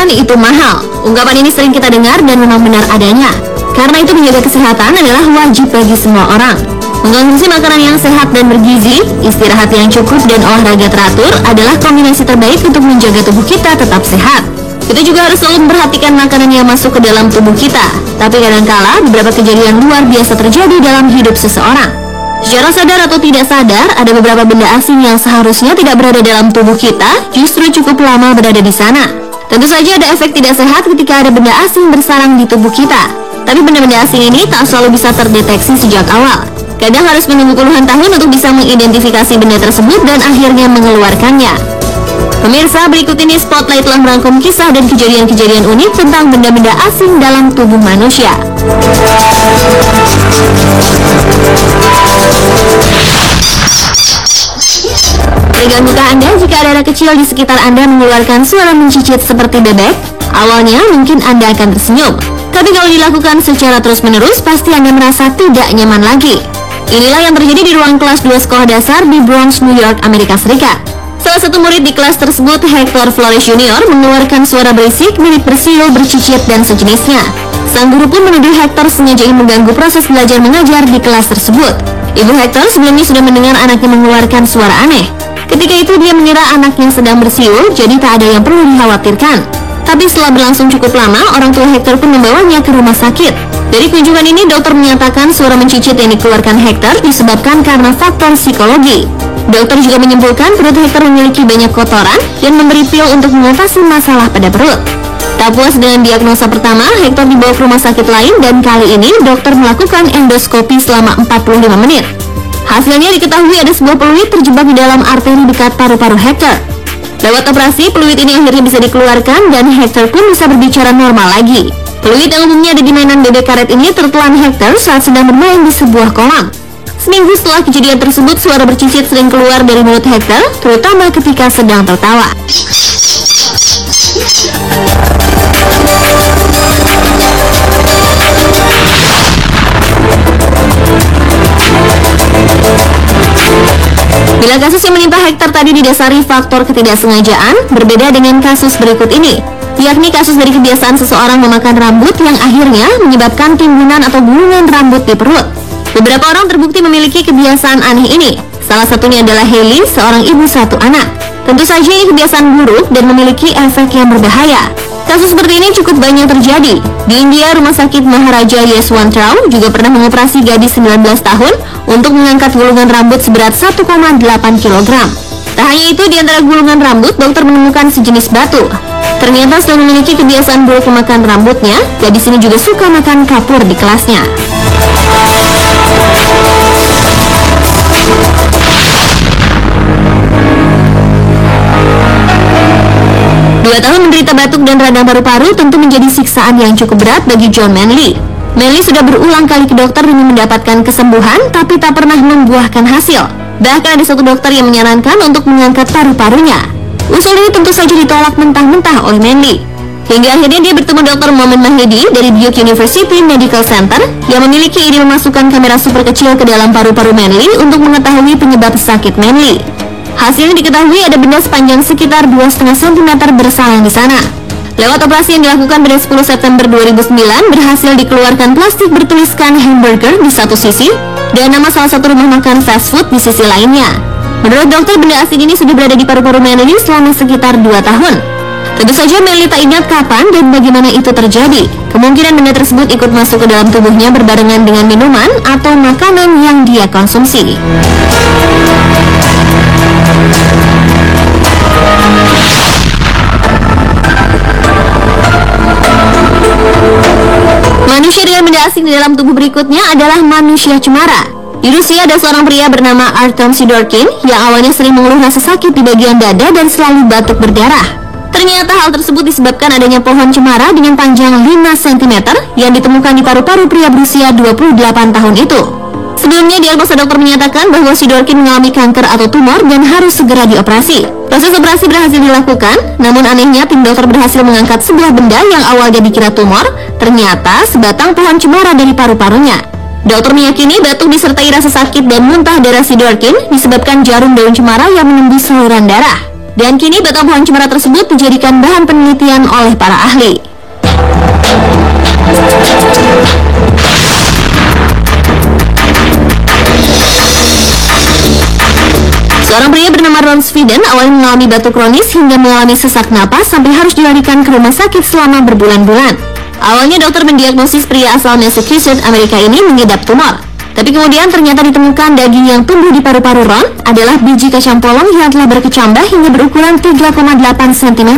Makan itu mahal. Ungkapan ini sering kita dengar dan memang benar adanya. Karena itu menjaga kesehatan adalah wajib bagi semua orang. Mengkonsumsi makanan yang sehat dan bergizi, istirahat yang cukup dan olahraga teratur adalah kombinasi terbaik untuk menjaga tubuh kita tetap sehat. Kita juga harus selalu memperhatikan makanan yang masuk ke dalam tubuh kita. Tapi kadangkala beberapa kejadian luar biasa terjadi dalam hidup seseorang. Secara sadar atau tidak sadar, ada beberapa benda asing yang seharusnya tidak berada dalam tubuh kita, justru cukup lama berada di sana. Tentu saja ada efek tidak sehat ketika ada benda asing bersarang di tubuh kita. Tapi benda-benda asing ini tak selalu bisa terdeteksi sejak awal. Kadang harus menunggu puluhan tahun untuk bisa mengidentifikasi benda tersebut dan akhirnya mengeluarkannya. Pemirsa, berikut ini Spotlight telah merangkum kisah dan kejadian-kejadian unik tentang benda-benda asing dalam tubuh manusia. Pegang muka Anda jika ada anak kecil di sekitar Anda mengeluarkan suara mencicit seperti bebek. Awalnya mungkin Anda akan tersenyum, tapi kalau dilakukan secara terus-menerus pasti Anda merasa tidak nyaman lagi. Inilah yang terjadi di ruang kelas 2 sekolah dasar di Bronx, New York, Amerika Serikat. Salah satu murid di kelas tersebut, Hector Flores Jr., mengeluarkan suara berisik mirip bersiul, bercicit, dan sejenisnya. Sang guru pun menuduh Hector sengaja ingin mengganggu proses belajar mengajar di kelas tersebut. Ibu Hector sebelumnya sudah mendengar anaknya mengeluarkan suara aneh. Ketika itu dia mengira anaknya sedang bersiul, jadi tak ada yang perlu dikhawatirkan. Tapi setelah berlangsung cukup lama, orang tua Hector pun membawanya ke rumah sakit. Dari kunjungan ini, dokter menyatakan suara mencicit yang dikeluarkan Hector disebabkan karena faktor psikologi. Dokter juga menyimpulkan perut Hector memiliki banyak kotoran dan memberi pil untuk mengatasi masalah pada perut. Tak puas dengan diagnosa pertama, Hector dibawa ke rumah sakit lain dan kali ini dokter melakukan endoskopi selama 45 menit. Hasilnya diketahui ada sebuah peluit terjebak di dalam arteri dekat paru-paru Hector. Lewat operasi, peluit ini akhirnya bisa dikeluarkan dan Hector pun bisa berbicara normal lagi. Peluit yang umumnya ada di mainan bebek karet ini tertelan Hector saat sedang bermain di sebuah kolam. Seminggu setelah kejadian tersebut, suara bercicit sering keluar dari mulut Hector, terutama ketika sedang tertawa. Bila kasus yang menimpa Hector tadi didasari faktor ketidaksengajaan, berbeda dengan kasus berikut ini, yakni kasus dari kebiasaan seseorang memakan rambut yang akhirnya menyebabkan timbunan atau gulungan rambut di perut. Beberapa orang terbukti memiliki kebiasaan aneh ini. Salah satunya adalah Hailey, seorang ibu satu anak. Tentu saja ini kebiasaan buruk dan memiliki efek yang berbahaya. Kasus seperti ini cukup banyak terjadi. Di India, rumah sakit Maharaja Yeshwantrao juga pernah mengoperasi gadis 19 tahun untuk mengangkat gulungan rambut seberat 1,8 kg. Tak hanya itu, di antara gulungan rambut, dokter menemukan sejenis batu. Ternyata selain memiliki kebiasaan buruk memakan rambutnya, gadis ini juga suka makan kapur di kelasnya. 2 tahun menderita batuk dan radang paru-paru tentu menjadi siksaan yang cukup berat bagi John Manley. Manley sudah berulang kali ke dokter demi mendapatkan kesembuhan, tapi tak pernah membuahkan hasil. Bahkan ada satu dokter yang menyarankan untuk mengangkat paru-parunya. Usul ini tentu saja ditolak mentah-mentah oleh Manley. Hingga akhirnya dia bertemu Dr. Momen Mahedi dari Duke University Medical Center yang memiliki ide memasukkan kamera super kecil ke dalam paru-paru Manley untuk mengetahui penyebab sakit Manley. Hasilnya diketahui ada benda sepanjang sekitar 2,5 cm bersarang di sana. Lewat operasi yang dilakukan pada 10 September 2009, berhasil dikeluarkan plastik bertuliskan hamburger di satu sisi dan nama salah satu rumah makan fast food di sisi lainnya. Menurut dokter, benda asing ini sudah berada di paru-paru Manley selama sekitar 2 tahun. Tentu saja Manley tak ingat kapan dan bagaimana itu terjadi. Kemungkinan benda tersebut ikut masuk ke dalam tubuhnya berbarengan dengan minuman atau makanan yang dia konsumsi. Manusia dengan benda asing di dalam tubuh berikutnya adalah manusia cemara. Di Rusia ada seorang pria bernama Artem Sidorkin yang awalnya sering mengeluh rasa sakit di bagian dada dan selalu batuk berdarah. Ternyata hal tersebut disebabkan adanya pohon cemara dengan panjang 5 cm yang ditemukan di paru-paru pria berusia 28 tahun itu. Sebelumnya, diagnosa dokter menyatakan bahwa Sidorkin mengalami kanker atau tumor dan harus segera dioperasi. Proses operasi berhasil dilakukan, namun anehnya tim dokter berhasil mengangkat sebuah benda yang awalnya dikira tumor, ternyata sebatang pohon cemara dari paru-parunya. Dokter meyakini batuk disertai rasa sakit dan muntah darah Sidorkin disebabkan jarum daun cemara yang menembus saluran darah. Dan kini batang pohon cemara tersebut dijadikan bahan penelitian oleh para ahli. Seorang pria bernama Ron Sweden awalnya mengalami batuk kronis hingga mengalami sesak napas sampai harus dilarikan ke rumah sakit selama berbulan-bulan. Awalnya dokter mendiagnosis pria asal Massachusetts, Amerika ini mengidap tumor. Tapi kemudian ternyata ditemukan daging yang tumbuh di paru-paru Ron adalah biji kacang polong yang telah berkecambah hingga berukuran 3,8 cm.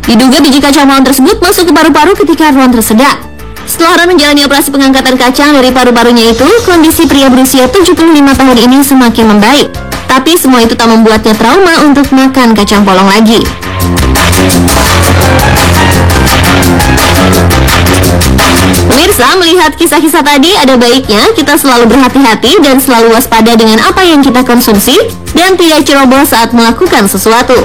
Diduga biji kacang polong tersebut masuk ke paru-paru ketika Ron tersedak. Setelah Ron menjalani operasi pengangkatan kacang dari paru-parunya itu, kondisi pria berusia 75 tahun ini semakin membaik. Tapi semua itu tak membuatnya trauma untuk makan kacang polong lagi. Pemirsa, melihat kisah-kisah tadi, ada baiknya kita selalu berhati-hati dan selalu waspada dengan apa yang kita konsumsi dan tidak ceroboh saat melakukan sesuatu.